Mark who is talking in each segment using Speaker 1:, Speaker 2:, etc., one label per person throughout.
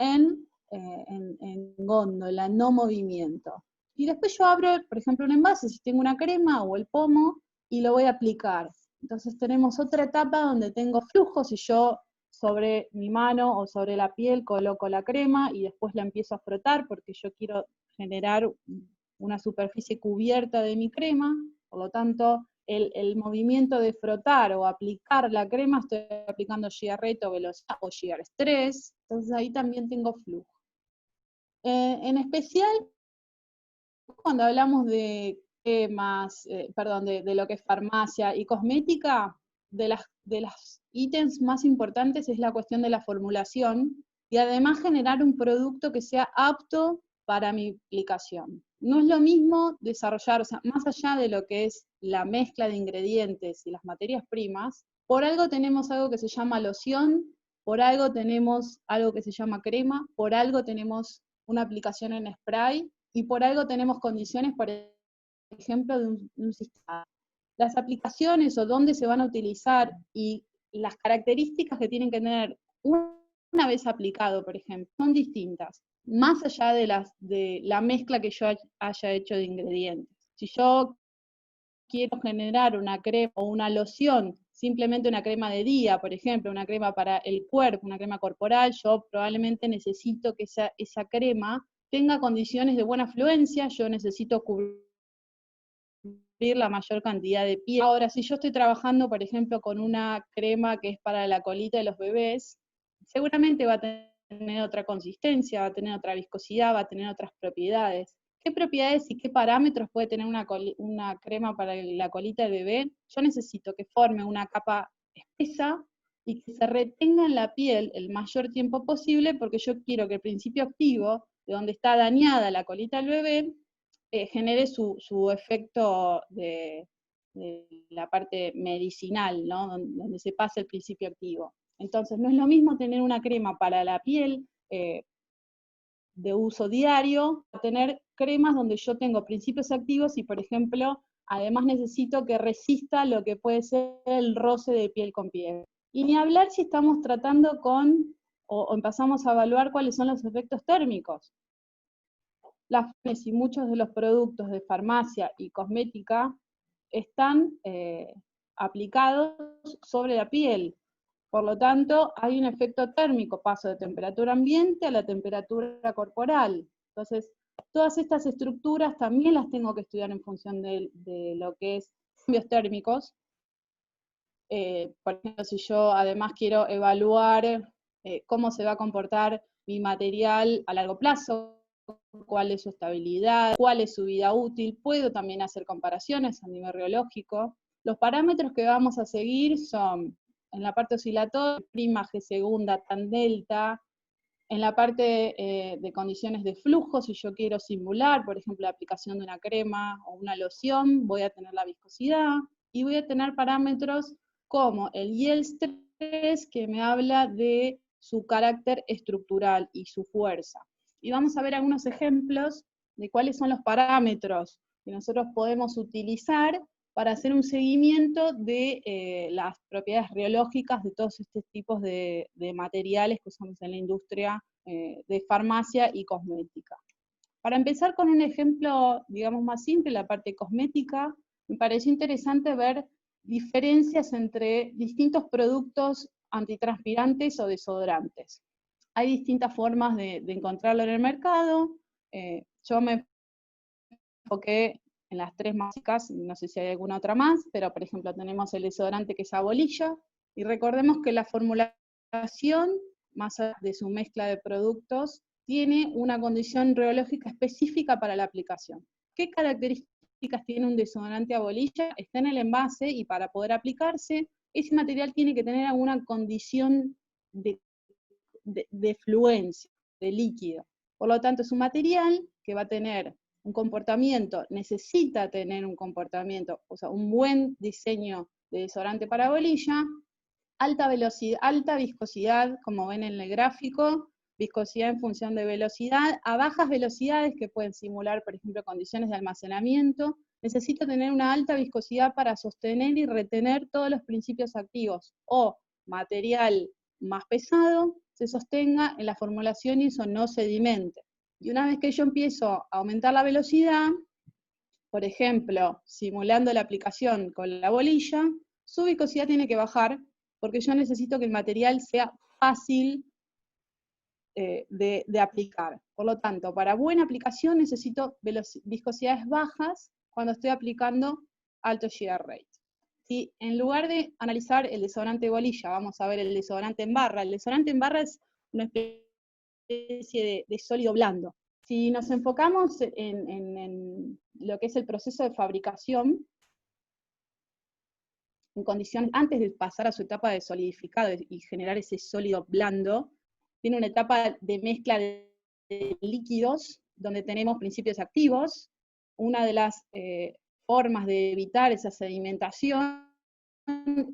Speaker 1: en góndola, no movimiento. Y después yo abro, por ejemplo, un envase, si tengo una crema o el pomo, y lo voy a aplicar. Entonces tenemos otra etapa donde tengo flujos y yo sobre mi mano o sobre la piel coloco la crema y después la empiezo a frotar porque yo quiero generar una superficie cubierta de mi crema, por lo tanto el movimiento de frotar o aplicar la crema, estoy aplicando shear rate o velocidad o shear stress, entonces ahí también tengo flujo. En especial, cuando hablamos de cremas, de lo que es farmacia y cosmética, de las ítems más importantes es la cuestión de la formulación y además generar un producto que sea apto para mi aplicación. No es lo mismo desarrollar, o sea, más allá de lo que es la mezcla de ingredientes y las materias primas, por algo tenemos algo que se llama loción, por algo tenemos algo que se llama crema, por algo tenemos una aplicación en spray, y por algo tenemos condiciones, por ejemplo, de un sistema. Las aplicaciones o dónde se van a utilizar y las características que tienen que tener una vez aplicado, por ejemplo, son distintas, más allá de la mezcla que yo haya hecho de ingredientes. Si yo quiero generar una crema o una loción, simplemente una crema de día, por ejemplo, una crema para el cuerpo, una crema corporal, yo probablemente necesito que esa crema tenga condiciones de buena fluencia, yo necesito cubrir la mayor cantidad de piel. Ahora, si yo estoy trabajando, por ejemplo, con una crema que es para la colita de los bebés, seguramente va a tener otra consistencia, va a tener otra viscosidad, va a tener otras propiedades. ¿Qué propiedades y qué parámetros puede tener una crema para la colita del bebé? Yo necesito que forme una capa espesa y que se retenga en la piel el mayor tiempo posible, porque yo quiero que el principio activo, de donde está dañada la colita del bebé, genere su efecto de la parte medicinal, ¿no? Donde se pasa el principio activo. Entonces, no es lo mismo tener una crema para la piel de uso diario, a tener cremas donde yo tengo principios activos y, por ejemplo, además necesito que resista lo que puede ser el roce de piel con piel. Y ni hablar si estamos tratando con, o empezamos a evaluar cuáles son los efectos térmicos. Las flores y muchos de los productos de farmacia y cosmética están aplicados sobre la piel. Por lo tanto, hay un efecto térmico, paso de temperatura ambiente a la temperatura corporal. Entonces, todas estas estructuras también las tengo que estudiar en función de lo que es cambios térmicos. Por ejemplo, si yo además quiero evaluar cómo se va a comportar mi material a largo plazo, cuál es su estabilidad, cuál es su vida útil, puedo también hacer comparaciones a nivel reológico. Los parámetros que vamos a seguir son, en la parte oscilatoria, prima, G segunda, tan delta. En la parte de condiciones de flujo, si yo quiero simular, por ejemplo, la aplicación de una crema o una loción, voy a tener la viscosidad, y voy a tener parámetros como el yield stress, que me habla de su carácter estructural y su fuerza. Y vamos a ver algunos ejemplos de cuáles son los parámetros que nosotros podemos utilizar para hacer un seguimiento de las propiedades reológicas de todos estos tipos de materiales que usamos en la industria de farmacia y cosmética. Para empezar con un ejemplo, digamos, más simple, la parte cosmética, me pareció interesante ver diferencias entre distintos productos antitranspirantes o desodorantes. Hay distintas formas de encontrarlo en el mercado. Yo me enfoqué en las tres más básicas, no sé si hay alguna otra más, pero por ejemplo tenemos el desodorante que es a bolilla, y recordemos que la formulación, más allá de su mezcla de productos, tiene una condición reológica específica para la aplicación. ¿Qué características tiene un desodorante a bolilla? Está en el envase, y para poder aplicarse, ese material tiene que tener alguna condición de fluencia, de líquido. Por lo tanto, es un material que va a tener un comportamiento, necesita tener un comportamiento, o sea, un buen diseño de desodorante para bolilla, alta velocidad, alta viscosidad, como ven en el gráfico, viscosidad en función de velocidad, a bajas velocidades que pueden simular, por ejemplo, condiciones de almacenamiento. Necesito tener una alta viscosidad para sostener y retener todos los principios activos, o material más pesado, se sostenga en la formulación y eso no sedimente. Y una vez que yo empiezo a aumentar la velocidad, por ejemplo, simulando la aplicación con la bolilla, su viscosidad tiene que bajar porque yo necesito que el material sea fácil de aplicar. Por lo tanto, para buena aplicación necesito viscosidades bajas cuando estoy aplicando alto shear rate. Si en lugar de analizar el desodorante de bolilla, vamos a ver el desodorante en barra. El desodorante en barra es una especie de sólido blando. Si nos enfocamos en lo que es el proceso de fabricación, en condiciones, antes de pasar a su etapa de solidificado y generar ese sólido blando, tiene una etapa de mezcla de líquidos, donde tenemos principios activos. Una de las formas de evitar esa sedimentación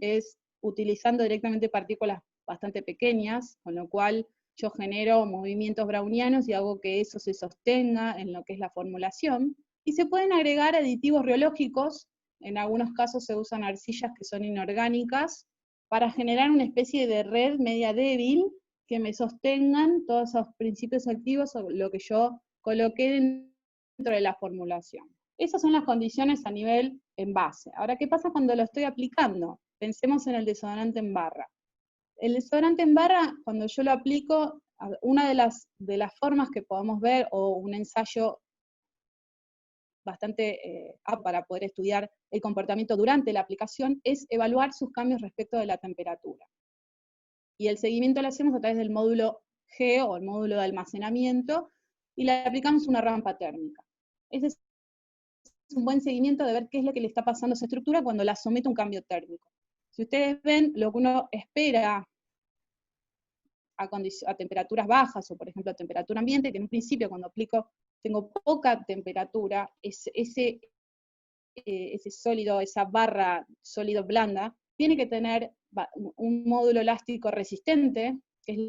Speaker 1: es utilizando directamente partículas bastante pequeñas, con lo cual yo genero movimientos brownianos y hago que eso se sostenga en lo que es la formulación. Y se pueden agregar aditivos rheológicos, en algunos casos se usan arcillas que son inorgánicas, para generar una especie de red media débil que me sostengan todos esos principios activos o lo que yo coloqué dentro de la formulación. Esas son las condiciones a nivel envase. Ahora, ¿qué pasa cuando lo estoy aplicando? Pensemos en el desodorante en barra. El desodorante en barra, cuando yo lo aplico, una de las formas que podemos ver, o un ensayo bastante para poder estudiar el comportamiento durante la aplicación, es evaluar sus cambios respecto de la temperatura. Y el seguimiento lo hacemos a través del módulo G, o el módulo de almacenamiento, y le aplicamos una rampa térmica. Ese es un buen seguimiento de ver qué es lo que le está pasando a esa estructura cuando la somete a un cambio térmico. Si ustedes ven, lo que uno espera a temperaturas bajas, o por ejemplo a temperatura ambiente, que en un principio cuando aplico tengo poca temperatura, ese sólido, esa barra sólido blanda, tiene que tener un módulo elástico resistente, que es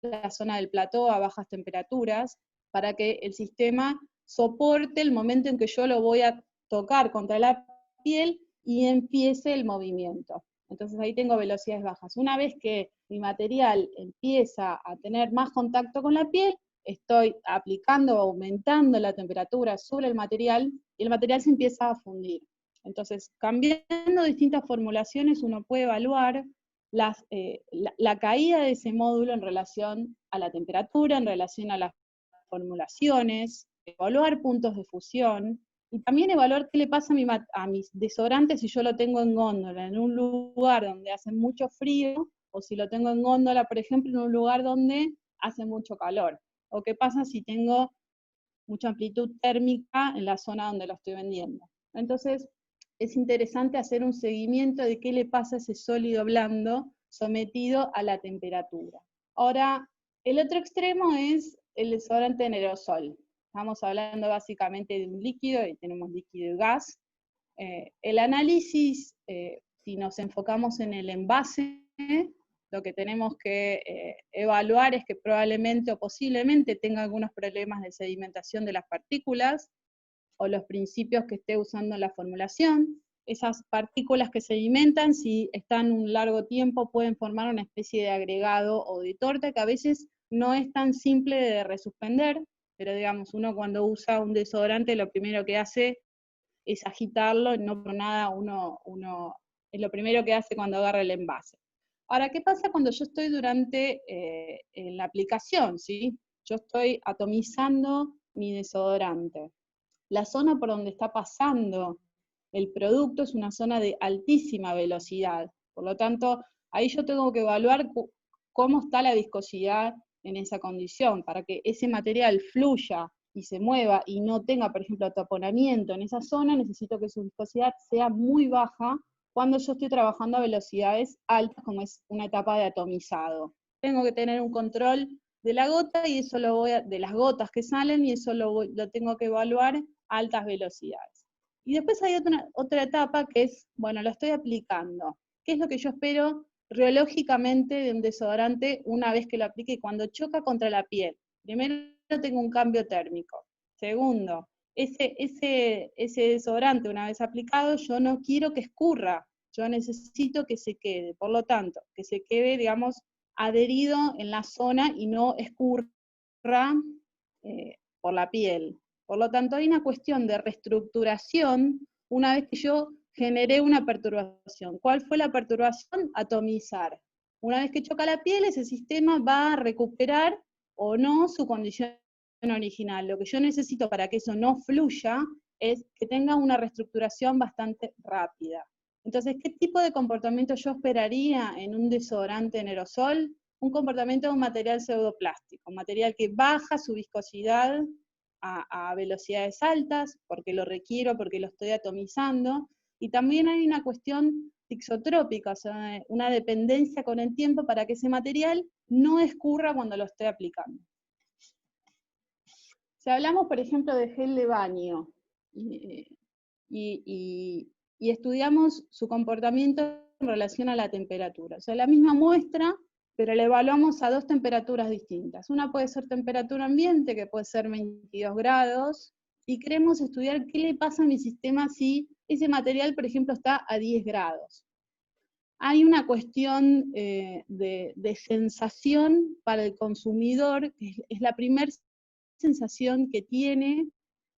Speaker 1: la zona del plató a bajas temperaturas, para que el sistema soporte el momento en que yo lo voy a tocar contra la piel y empiece el movimiento. Entonces ahí tengo velocidades bajas. Una vez que mi material empieza a tener más contacto con la piel, estoy aplicando o aumentando la temperatura sobre el material y el material se empieza a fundir. Entonces, cambiando distintas formulaciones, uno puede evaluar la caída de ese módulo en relación a la temperatura, en relación a las formulaciones, evaluar puntos de fusión, y también evaluar qué le pasa a mis desodorantes si yo lo tengo en góndola, en un lugar donde hace mucho frío, o si lo tengo en góndola, por ejemplo, en un lugar donde hace mucho calor. O qué pasa si tengo mucha amplitud térmica en la zona donde lo estoy vendiendo. Entonces, es interesante hacer un seguimiento de qué le pasa a ese sólido blando sometido a la temperatura. Ahora, el otro extremo es el desodorante en aerosol. Estamos hablando básicamente de un líquido, y tenemos líquido y gas. El análisis, si nos enfocamos en el envase, lo que tenemos que evaluar es que probablemente o posiblemente tenga algunos problemas de sedimentación de las partículas, o los principios que esté usando en la formulación. Esas partículas que sedimentan, si están un largo tiempo, pueden formar una especie de agregado o de torta que a veces no es tan simple de resuspender, pero digamos, uno cuando usa un desodorante lo primero que hace es agitarlo, no por nada uno es lo primero que hace cuando agarra el envase. Ahora, ¿qué pasa cuando yo estoy durante en la aplicación? ¿Sí? Yo estoy atomizando mi desodorante. La zona por donde está pasando el producto es una zona de altísima velocidad. Por lo tanto, ahí yo tengo que evaluar cómo está la viscosidad en esa condición, para que ese material fluya y se mueva y no tenga, por ejemplo, ataponamiento en esa zona. Necesito que su viscosidad sea muy baja cuando yo estoy trabajando a velocidades altas, como es una etapa de atomizado. Tengo que tener un control de la gota, y eso de las gotas que salen, y eso lo tengo que evaluar a altas velocidades. Y después hay otra etapa que es, bueno, lo estoy aplicando. ¿Qué es lo que yo espero rheológicamente de un desodorante una vez que lo aplique y cuando choca contra la piel? Primero, tengo un cambio térmico. Segundo, ese desodorante una vez aplicado, yo no quiero que escurra, yo necesito que se quede. Por lo tanto, que se quede, digamos, adherido en la zona y no escurra por la piel. Por lo tanto, hay una cuestión de reestructuración una vez que yo generé una perturbación. ¿Cuál fue la perturbación? Atomizar. Una vez que choca la piel, ese sistema va a recuperar o no su condición original. Lo que yo necesito para que eso no fluya es que tenga una reestructuración bastante rápida. Entonces, ¿qué tipo de comportamiento yo esperaría en un desodorante en aerosol? Un comportamiento de un material pseudoplástico, un material que baja su viscosidad a velocidades altas, porque lo requiero, porque lo estoy atomizando, y también hay una cuestión tixotrópica, o sea, una dependencia con el tiempo para que ese material no escurra cuando lo estoy aplicando. Si hablamos, por ejemplo, de gel de baño, y estudiamos su comportamiento en relación a la temperatura, o sea, la misma muestra, pero la evaluamos a dos temperaturas distintas. Una puede ser temperatura ambiente, que puede ser 22 grados, y queremos estudiar qué le pasa a mi sistema si ese material, por ejemplo, está a 10 grados. Hay una cuestión de sensación para el consumidor, que es la primera sensación que tiene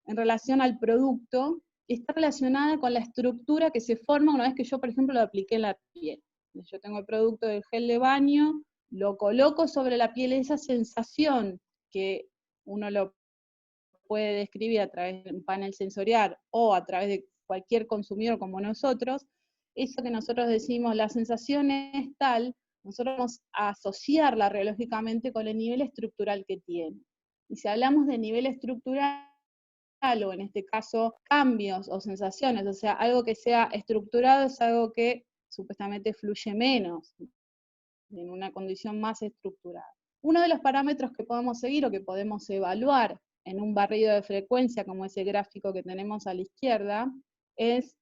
Speaker 1: en relación al producto, está relacionada con la estructura que se forma una vez que yo, por ejemplo, lo apliqué en la piel. Yo tengo el producto del gel de baño, lo coloco sobre la piel, esa sensación que uno lo puede describir a través de un panel sensorial o a través de cualquier consumidor como nosotros, eso que nosotros decimos, la sensación es tal, nosotros vamos a asociarla reológicamente con el nivel estructural que tiene. Y si hablamos de nivel estructural, o en este caso cambios o sensaciones, o sea, algo que sea estructurado es algo que supuestamente fluye menos, en una condición más estructurada. Uno de los parámetros que podemos seguir o que podemos evaluar en un barrido de frecuencia, como ese gráfico que tenemos a la izquierda, es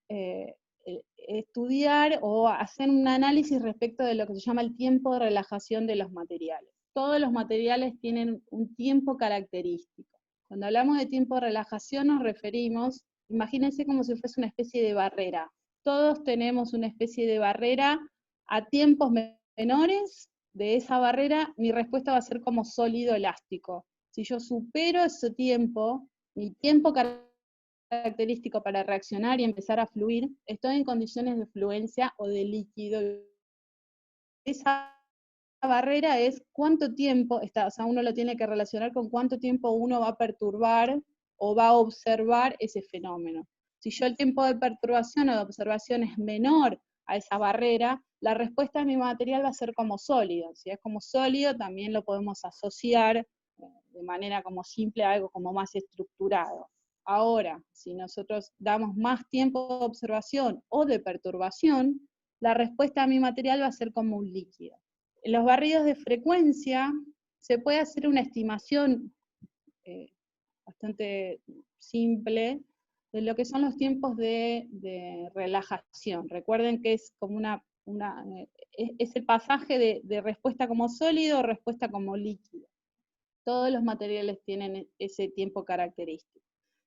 Speaker 1: estudiar o hacer un análisis respecto de lo que se llama el tiempo de relajación de los materiales. Todos los materiales tienen un tiempo característico. Cuando hablamos de tiempo de relajación nos referimos, imagínense como si fuese una especie de barrera. Todos tenemos una especie de barrera a tiempos menores de esa barrera, mi respuesta va a ser como sólido elástico. Si yo supero ese tiempo, mi tiempo característico para reaccionar y empezar a fluir, estoy en condiciones de fluencia o de líquido. Esa barrera es cuánto tiempo está, o sea, uno lo tiene que relacionar con cuánto tiempo uno va a perturbar o va a observar ese fenómeno. Si yo el tiempo de perturbación o de observación es menor a esa barrera, la respuesta de mi material va a ser como sólido. Si es como sólido, también lo podemos asociar de manera como simple a algo como más estructurado. Ahora, si nosotros damos más tiempo de observación o de perturbación, la respuesta a mi material va a ser como un líquido. En los barridos de frecuencia se puede hacer una estimación bastante simple de lo que son los tiempos de relajación. Recuerden que es como es el pasaje de respuesta como sólido o respuesta como líquido. Todos los materiales tienen ese tiempo característico.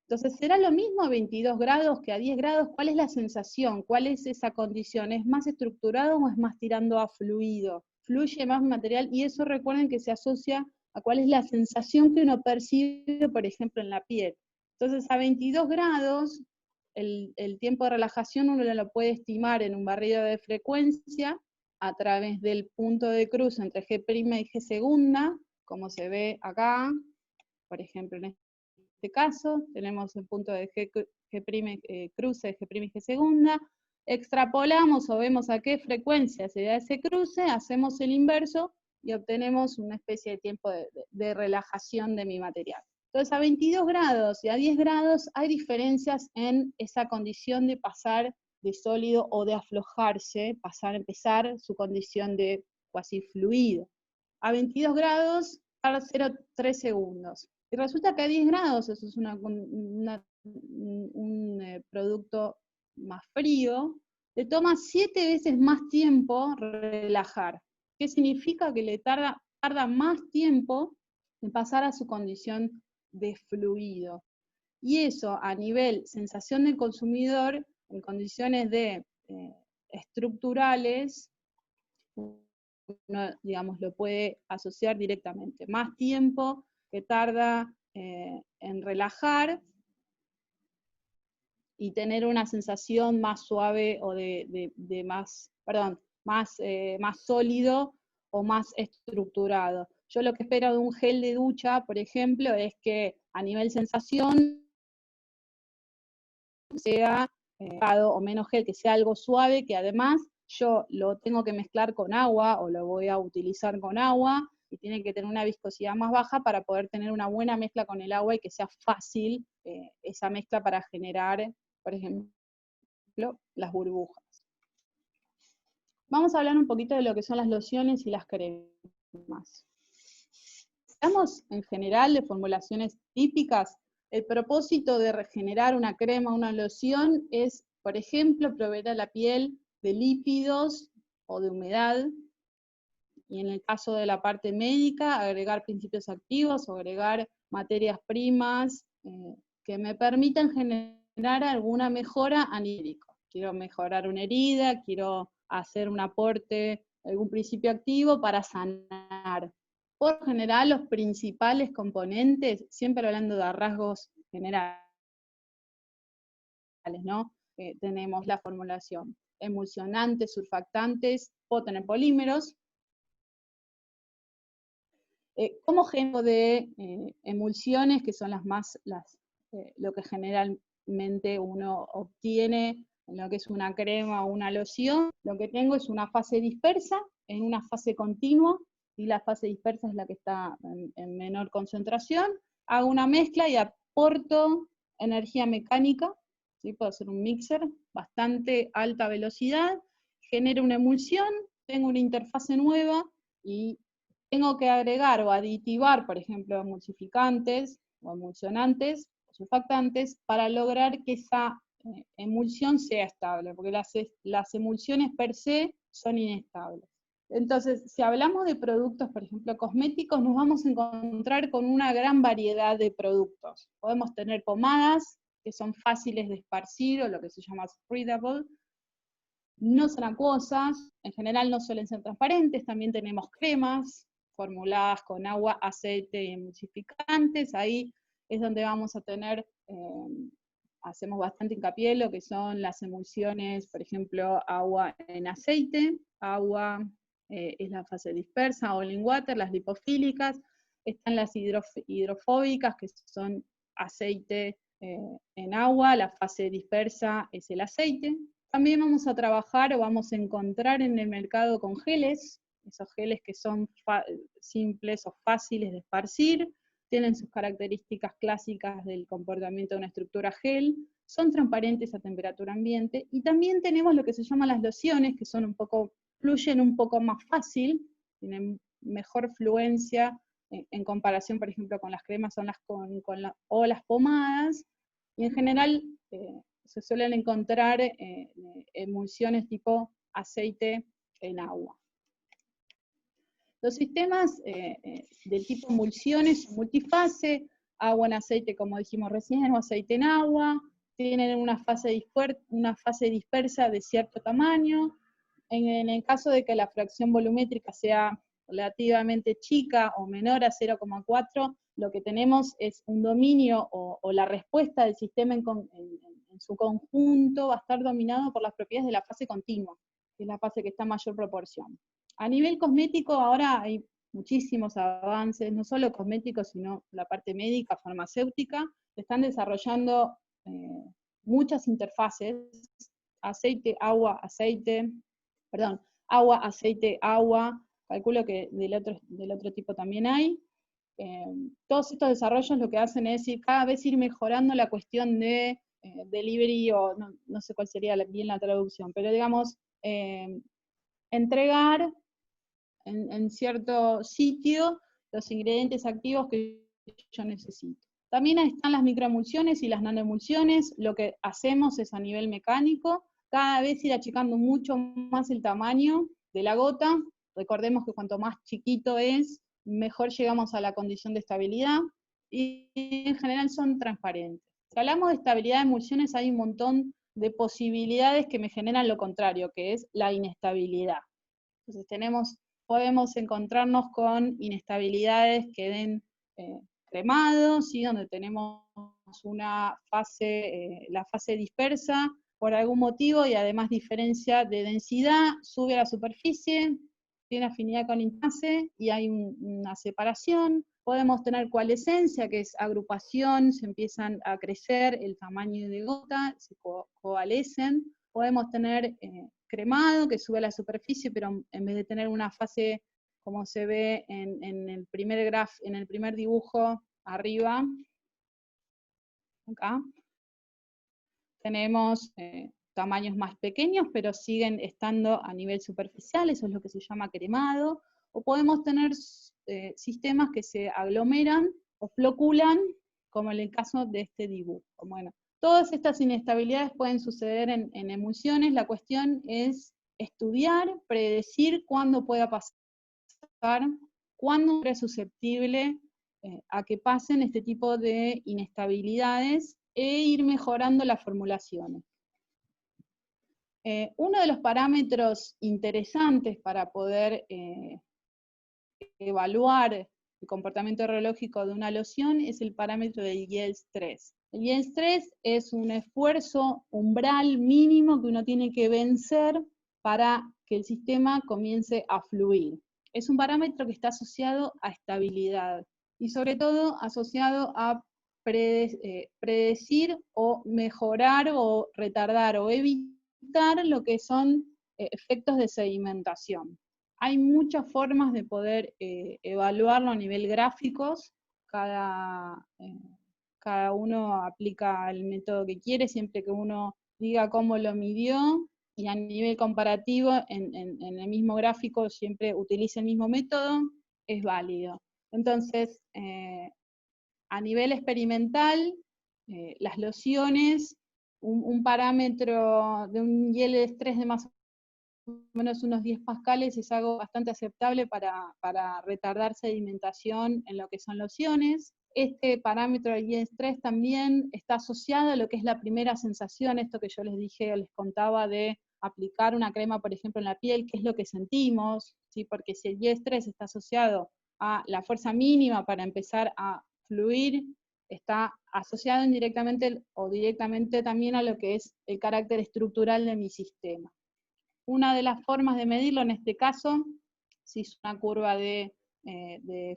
Speaker 1: Entonces, ¿será lo mismo a 22 grados que a 10 grados? ¿Cuál es la sensación? ¿Cuál es esa condición? ¿Es más estructurado o es más tirando a fluido? Fluye más material, y eso recuerden que se asocia a cuál es la sensación que uno percibe, por ejemplo, en la piel. Entonces, a 22 grados, el tiempo de relajación uno lo puede estimar en un barrido de frecuencia a través del punto de cruce entre G' y G segunda, como se ve acá, por ejemplo, en este caso, tenemos el punto de cruce de G' y G segunda, extrapolamos o vemos a qué frecuencia se da ese cruce, hacemos el inverso y obtenemos una especie de tiempo de relajación de mi material. Entonces, a 22 grados y a 10 grados hay diferencias en esa condición de pasar de sólido o de aflojarse, empezar su condición de cuasi fluido. A 22 grados, tarda 0,3 segundos. Y resulta que a 10 grados, eso es un producto más frío, le toma 7 veces más tiempo relajar. ¿Qué significa? Que le tarda más tiempo en pasar a su condición de fluido. Y eso a nivel sensación del consumidor, en condiciones de estructurales, uno, digamos, lo puede asociar directamente. Más tiempo que tarda en relajar y tener una sensación más suave o de más, perdón, más sólido o más estructurado. Yo lo que espero de un gel de ducha, por ejemplo, es que a nivel sensación sea o menos gel, que sea algo suave, que además yo lo tengo que mezclar con agua o lo voy a utilizar con agua y tiene que tener una viscosidad más baja para poder tener una buena mezcla con el agua y que sea fácil esa mezcla para generar, por ejemplo, las burbujas. Vamos a hablar un poquito de lo que son las lociones y las cremas. Hablamos en general de formulaciones típicas. El propósito de regenerar una crema, una loción, es, por ejemplo, proveer a la piel de lípidos o de humedad, y en el caso de la parte médica, agregar principios activos o agregar materias primas que me permitan generar alguna mejora anímica. Quiero mejorar una herida, quiero hacer un aporte, algún principio activo para sanar. Por general, los principales componentes, siempre hablando de rasgos generales, ¿no? Tenemos la formulación, emulsionantes, surfactantes, puedo tener polímeros. Como ejemplo de emulsiones, que son lo que generalmente uno obtiene en lo que es una crema o una loción, lo que tengo es una fase dispersa en una fase continua, y la fase dispersa es la que está en menor concentración. Hago una mezcla y aporto energía mecánica, ¿sí? Puedo hacer un mixer, bastante alta velocidad, genero una emulsión, tengo una interfase nueva y tengo que agregar o aditivar, por ejemplo, emulsificantes o emulsionantes o surfactantes para lograr que esa emulsión sea estable, porque las emulsiones per se son inestables. Entonces, si hablamos de productos, por ejemplo, cosméticos, nos vamos a encontrar con una gran variedad de productos. Podemos tener pomadas que son fáciles de esparcir, o lo que se llama spreadable, no son acuosas, en general no suelen ser transparentes. También tenemos cremas formuladas con agua, aceite y emulsificantes. Ahí es donde vamos a tener, hacemos bastante hincapié en lo que son las emulsiones, por ejemplo, agua en aceite, agua es la fase dispersa, all in water, las lipofílicas, están las hidrofóbicas, que son aceite en agua, la fase dispersa es el aceite. También vamos a trabajar o vamos a encontrar en el mercado con geles, esos geles que son simples o fáciles de esparcir, tienen sus características clásicas del comportamiento de una estructura gel, son transparentes a temperatura ambiente, y también tenemos lo que se llaman las lociones, que son fluyen un poco más fácil, tienen mejor fluencia en comparación, por ejemplo, con las cremas o las pomadas, y en general se suelen encontrar emulsiones tipo aceite en agua. Los sistemas de tipo emulsiones, multifase, agua en aceite, como dijimos recién, o aceite en agua, tienen una fase dispersa de cierto tamaño. En el caso de que la fracción volumétrica sea relativamente chica o menor a 0,4, lo que tenemos es un dominio o la respuesta del sistema en su conjunto va a estar dominado por las propiedades de la fase continua, que es la fase que está en mayor proporción. A nivel cosmético ahora hay muchísimos avances, no solo cosméticos, sino la parte médica, farmacéutica, se están desarrollando muchas interfaces, aceite, agua, aceite, perdón, agua, aceite, agua, calculo que del otro tipo también hay. Todos estos desarrollos lo que hacen es cada vez ir mejorando la cuestión de delivery, o no sé cuál sería bien la traducción, pero digamos, entregar en cierto sitio los ingredientes activos que yo necesito. También están las microemulsiones y las nanoemulsiones. Lo que hacemos es a nivel mecánico, cada vez ir achicando mucho más el tamaño de la gota. Recordemos que cuanto más chiquito es, mejor llegamos a la condición de estabilidad, y en general son transparentes. Si hablamos de estabilidad de emulsiones, hay un montón de posibilidades que me generan lo contrario, que es la inestabilidad. Entonces tenemos podemos encontrarnos con inestabilidades que den cremado, ¿sí? Donde tenemos una fase, la fase dispersa por algún motivo y además diferencia de densidad, sube a la superficie, tiene afinidad con interfase y hay una separación. Podemos tener coalescencia, que es agrupación, se empiezan a crecer el tamaño de gota, se coalescen. Podemos tener cremado, que sube a la superficie, pero en vez de tener una fase como se ve en el primer dibujo arriba, acá, tenemos tamaños más pequeños, pero siguen estando a nivel superficial, eso es lo que se llama cremado, o podemos tener sistemas que se aglomeran o floculan, como en el caso de este dibujo. Bueno, todas estas inestabilidades pueden suceder en emulsiones, la cuestión es estudiar, predecir cuándo pueda pasar, cuándo es susceptible a que pasen este tipo de inestabilidades e ir mejorando las formulaciones. Uno de los parámetros interesantes para poder evaluar el comportamiento reológico de una loción es el parámetro del yield-stress. El yield-stress es un esfuerzo umbral mínimo que uno tiene que vencer para que el sistema comience a fluir. Es un parámetro que está asociado a estabilidad y sobre todo asociado a predecir o mejorar o retardar o evitar lo que son efectos de sedimentación. Hay muchas formas de poder evaluarlo a nivel gráficos, cada uno aplica el método que quiere, siempre que uno diga cómo lo midió, y a nivel comparativo, en el mismo gráfico siempre utilice el mismo método, es válido. Entonces, a nivel experimental, las lociones, un parámetro de un yield de estrés de más o menos unos 10 pascales es algo bastante aceptable para retardar sedimentación en lo que son lociones. Este parámetro de yield estrés también está asociado a lo que es la primera sensación, esto que yo les dije, les contaba de aplicar una crema, por ejemplo, en la piel, qué es lo que sentimos, ¿sí? Porque si el yield estrés está asociado a la fuerza mínima para empezar a fluir, está asociado indirectamente o directamente también a lo que es el carácter estructural de mi sistema. Una de las formas de medirlo en este caso, se hizo una curva de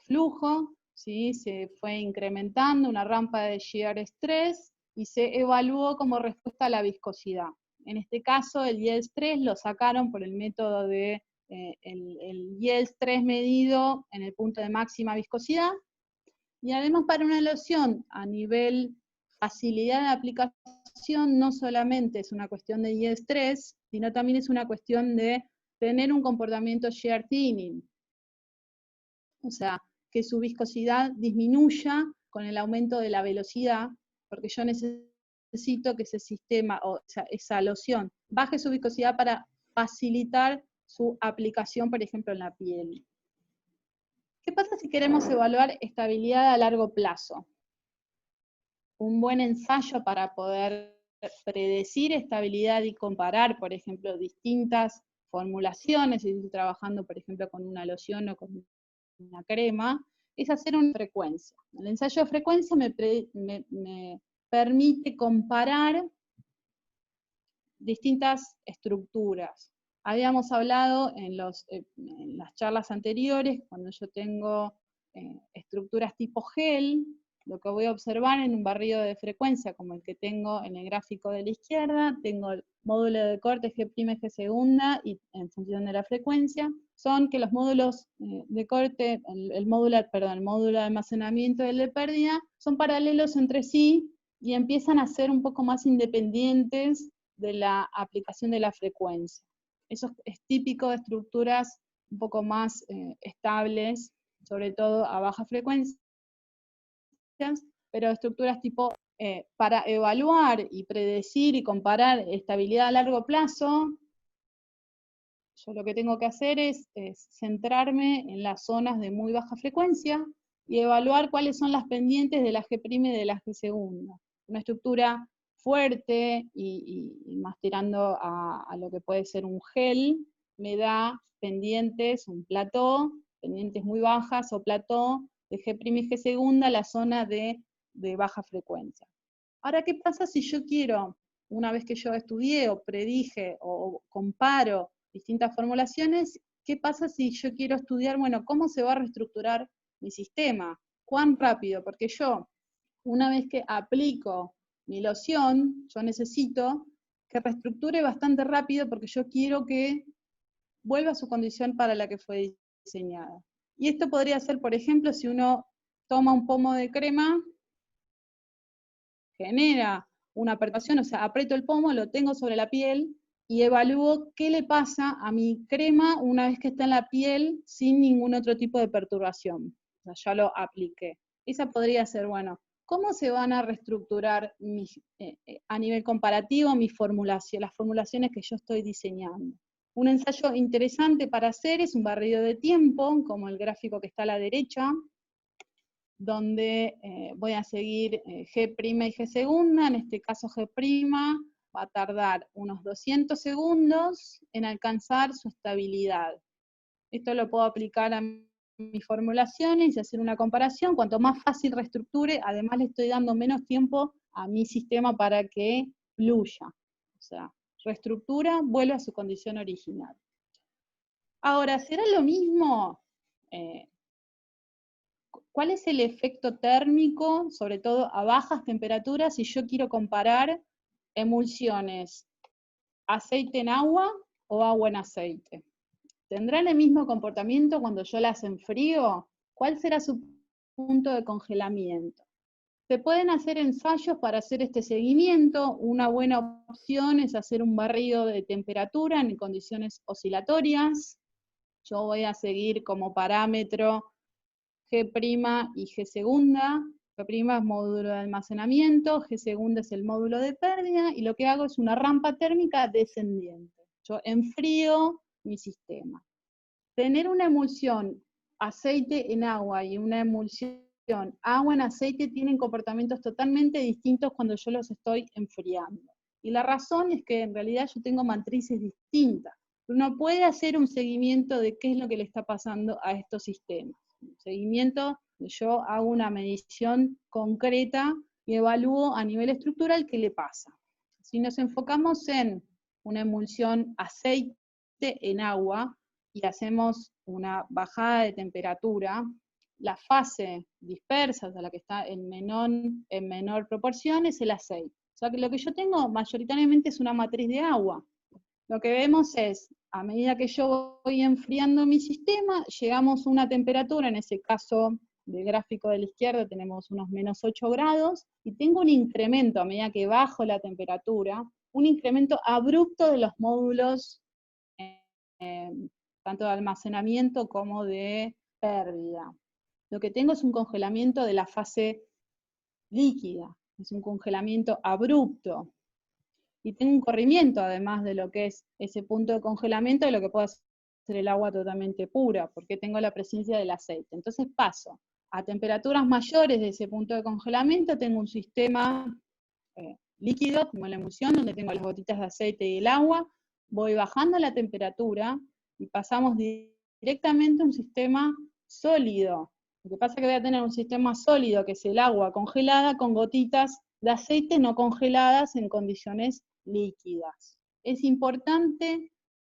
Speaker 1: flujo, ¿sí? Se fue incrementando una rampa de shear stress y se evaluó como respuesta a la viscosidad. En este caso, el yield stress lo sacaron por el método de el yield stress medido en el punto de máxima viscosidad, y además para una loción a nivel facilidad de aplicación no solamente es una cuestión de yield stress, sino también es una cuestión de tener un comportamiento shear thinning. O sea, que su viscosidad disminuya con el aumento de la velocidad, porque yo necesito que ese sistema, o sea, esa loción, baje su viscosidad para facilitar su aplicación, por ejemplo, en la piel. ¿Qué pasa si queremos evaluar estabilidad a largo plazo? Un buen ensayo para poder predecir estabilidad y comparar, por ejemplo, distintas formulaciones, si estoy trabajando, por ejemplo, con una loción o con una crema, es hacer una frecuencia. El ensayo de frecuencia me permite comparar distintas estructuras. Habíamos hablado en las charlas anteriores, cuando yo tengo estructuras tipo gel, lo que voy a observar en un barrido de frecuencia, como el que tengo en el gráfico de la izquierda, tengo el módulo de corte G', G segunda, y en función de la frecuencia, son que los módulos de corte, el módulo de almacenamiento y el de pérdida, son paralelos entre sí, y empiezan a ser un poco más independientes de la aplicación de la frecuencia. Eso es típico de estructuras un poco más estables, sobre todo a baja frecuencia, pero estructuras tipo, para evaluar y predecir y comparar estabilidad a largo plazo, yo lo que tengo que hacer es centrarme en las zonas de muy baja frecuencia y evaluar cuáles son las pendientes de la G' y de la G segunda. Una estructura fuerte y más tirando a lo que puede ser un gel, me da pendientes, un plató, pendientes muy bajas o plató de G' y G segunda, la zona de baja frecuencia. Ahora, ¿qué pasa si yo quiero, una vez que yo estudié o predije o comparo distintas formulaciones, qué pasa si yo quiero estudiar, bueno, cómo se va a reestructurar mi sistema? ¿Cuán rápido? Porque yo, una vez que aplico mi loción, yo necesito que reestructure bastante rápido porque yo quiero que vuelva a su condición para la que fue diseñada. Y esto podría ser, por ejemplo, si uno toma un pomo de crema, genera una percusión, o sea, aprieto el pomo, lo tengo sobre la piel y evalúo qué le pasa a mi crema una vez que está en la piel sin ningún otro tipo de perturbación. O sea, ya lo apliqué. Esa podría ser, bueno, ¿cómo se van a reestructurar a nivel comparativo las formulaciones que yo estoy diseñando? Un ensayo interesante para hacer es un barrido de tiempo, como el gráfico que está a la derecha, donde voy a seguir G' y G segunda, en este caso G' va a tardar unos 200 segundos en alcanzar su estabilidad. Esto lo puedo aplicar a mis formulaciones y hacer una comparación. Cuanto más fácil reestructure, además le estoy dando menos tiempo a mi sistema para que fluya. O sea, reestructura, vuelve a su condición original. Ahora, ¿será lo mismo? ¿Cuál es el efecto térmico, sobre todo a bajas temperaturas, si yo quiero comparar emulsiones, aceite en agua o agua en aceite? ¿Tendrán el mismo comportamiento cuando yo las enfrío? ¿Cuál será su punto de congelamiento? Se pueden hacer ensayos para hacer este seguimiento. Una buena opción es hacer un barrido de temperatura en condiciones oscilatorias. Yo voy a seguir como parámetro G' y G segunda. G' es módulo de almacenamiento, G segunda es el módulo de pérdida, y lo que hago es una rampa térmica descendiente. Yo enfrío mi sistema. Tener una emulsión aceite en agua y una emulsión agua en aceite tienen comportamientos totalmente distintos cuando yo los estoy enfriando. Y la razón es que en realidad yo tengo matrices distintas. Uno puede hacer un seguimiento de qué es lo que le está pasando a estos sistemas. Un seguimiento, yo hago una medición concreta y evalúo a nivel estructural qué le pasa. Si nos enfocamos en una emulsión aceite en agua y hacemos una bajada de temperatura, la fase dispersa, o sea, la que está en menor proporción, es el aceite. O sea, que lo que yo tengo mayoritariamente es una matriz de agua. Lo que vemos es, a medida que yo voy enfriando mi sistema, llegamos a una temperatura, en ese caso del gráfico de la izquierda tenemos unos menos 8 grados, y tengo un incremento a medida que bajo la temperatura, un incremento abrupto de los módulos, tanto de almacenamiento como de pérdida. Lo que tengo es un congelamiento de la fase líquida, es un congelamiento abrupto. Y tengo un corrimiento, además de lo que es ese punto de congelamiento, de lo que puede ser el agua totalmente pura, porque tengo la presencia del aceite. Entonces paso a temperaturas mayores de ese punto de congelamiento, tengo un sistema líquido, como la emulsión, donde tengo las gotitas de aceite y el agua, voy bajando la temperatura y pasamos directamente a un sistema sólido. Lo que pasa es que voy a tener un sistema sólido, que es el agua congelada, con gotitas de aceite no congeladas en condiciones líquidas. Es importante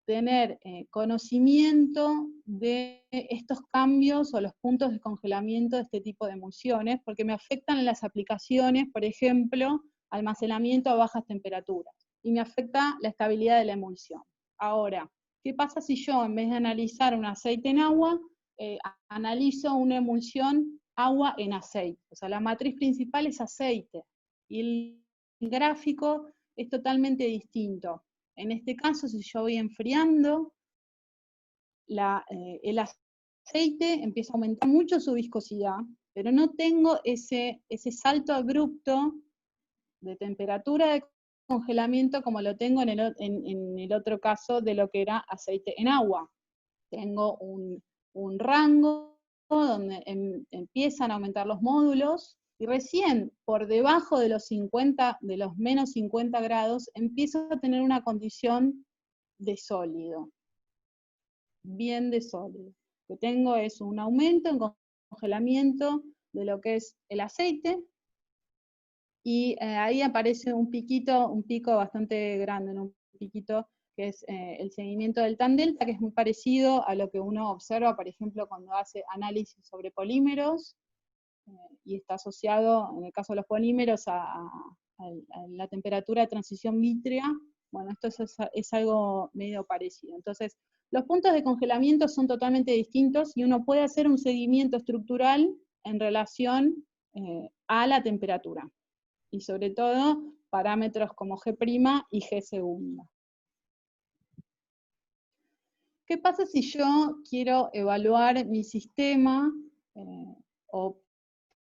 Speaker 1: tener conocimiento de estos cambios o los puntos de congelamiento de este tipo de emulsiones, porque me afectan en las aplicaciones, por ejemplo, almacenamiento a bajas temperaturas, y me afecta la estabilidad de la emulsión. Ahora, ¿qué pasa si yo, en vez de analizar un aceite en agua, analizo una emulsión agua en aceite? O sea, la matriz principal es aceite, y el gráfico es totalmente distinto. En este caso, si yo voy enfriando, el aceite empieza a aumentar mucho su viscosidad, pero no tengo ese salto abrupto de temperatura de congelamiento como lo tengo en el otro caso de lo que era aceite en agua. Tengo un rango donde empiezan a aumentar los módulos, y recién por debajo de los menos 50 grados, empiezo a tener una condición de sólido. bien de sólido. Lo que tengo es un aumento en congelamiento de lo que es el aceite, y ahí aparece un pico bastante grande, ¿no? Un piquito que es el seguimiento del TAN delta, que es muy parecido a lo que uno observa, por ejemplo, cuando hace análisis sobre polímeros, y está asociado, en el caso de los polímeros, a la temperatura de transición vítrea. Bueno, esto es algo medio parecido. Entonces, los puntos de congelamiento son totalmente distintos y uno puede hacer un seguimiento estructural en relación a la temperatura. Y sobre todo, parámetros como G' y G segunda. ¿Qué pasa si yo quiero evaluar mi sistema o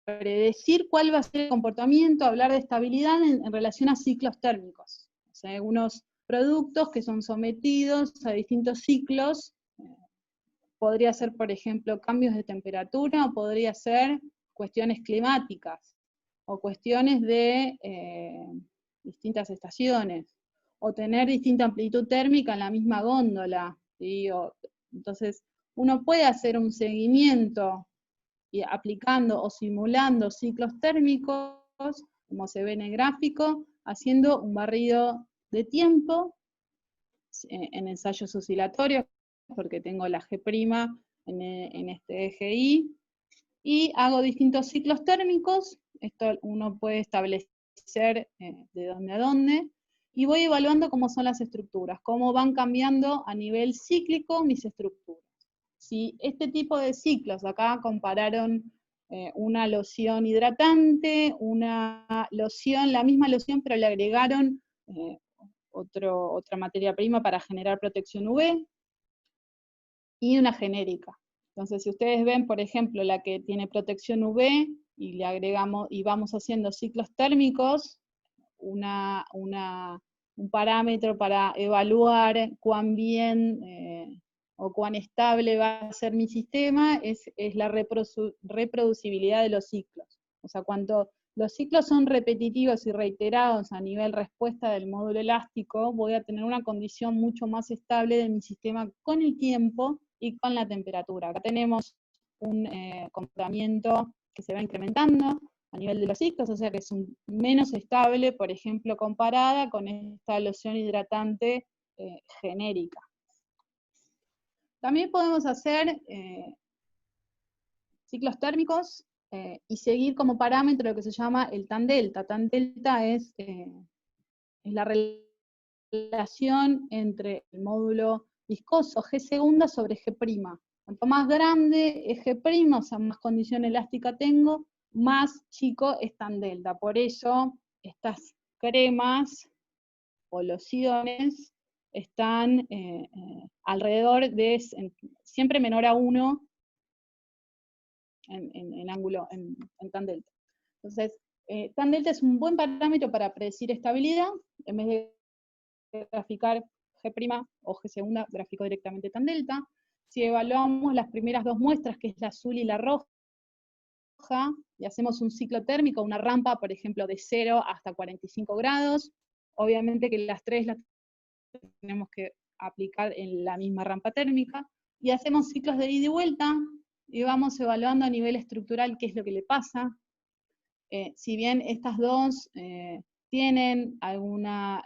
Speaker 1: predecir cuál va a ser el comportamiento, hablar de estabilidad en relación a ciclos térmicos? O sea, algunos productos que son sometidos a distintos ciclos, podría ser, por ejemplo, cambios de temperatura, o podría ser cuestiones climáticas, o cuestiones de distintas estaciones, o tener distinta amplitud térmica en la misma góndola, ¿sí? Entonces, uno puede hacer un seguimiento y aplicando o simulando ciclos térmicos, como se ve en el gráfico, haciendo un barrido de tiempo en ensayos oscilatorios, porque tengo la G' en este eje Y, y hago distintos ciclos térmicos. Esto uno puede establecer de dónde a dónde, y voy evaluando cómo son las estructuras, cómo van cambiando a nivel cíclico mis estructuras. Si este tipo de ciclos, acá compararon una loción hidratante, una loción, la misma loción, pero le agregaron otra materia prima para generar protección UV, y una genérica. Entonces, si ustedes ven, por ejemplo, la que tiene protección UV, y le agregamos, y vamos haciendo ciclos térmicos, un parámetro para evaluar cuán bien o cuán estable va a ser mi sistema, es la reproducibilidad de los ciclos. O sea, cuando los ciclos son repetitivos y reiterados a nivel respuesta del módulo elástico, voy a tener una condición mucho más estable de mi sistema con el tiempo y con la temperatura. Acá tenemos un comportamiento que se va incrementando a nivel de los ciclos, o sea que es menos estable, por ejemplo, comparada con esta loción hidratante genérica. También podemos hacer ciclos térmicos y seguir como parámetro lo que se llama el TAN delta. TAN delta es la relación entre el módulo viscoso G segunda sobre G'. Cuanto más grande es G', o sea, más condición elástica tengo, más chico es TAN delta. Por eso estas cremas o lociones están alrededor de siempre menor a 1 en ángulo, en TAN delta. Entonces, TAN delta es un buen parámetro para predecir estabilidad. En vez de graficar G' o G segunda, grafico directamente TAN delta. Si evaluamos las primeras dos muestras, que es la azul y la roja, y hacemos un ciclo térmico, una rampa, por ejemplo, de 0 hasta 45 grados, obviamente que las tres las tenemos que aplicar en la misma rampa térmica, y hacemos ciclos de ida y vuelta, y vamos evaluando a nivel estructural qué es lo que le pasa. Si bien estas dos tienen alguna,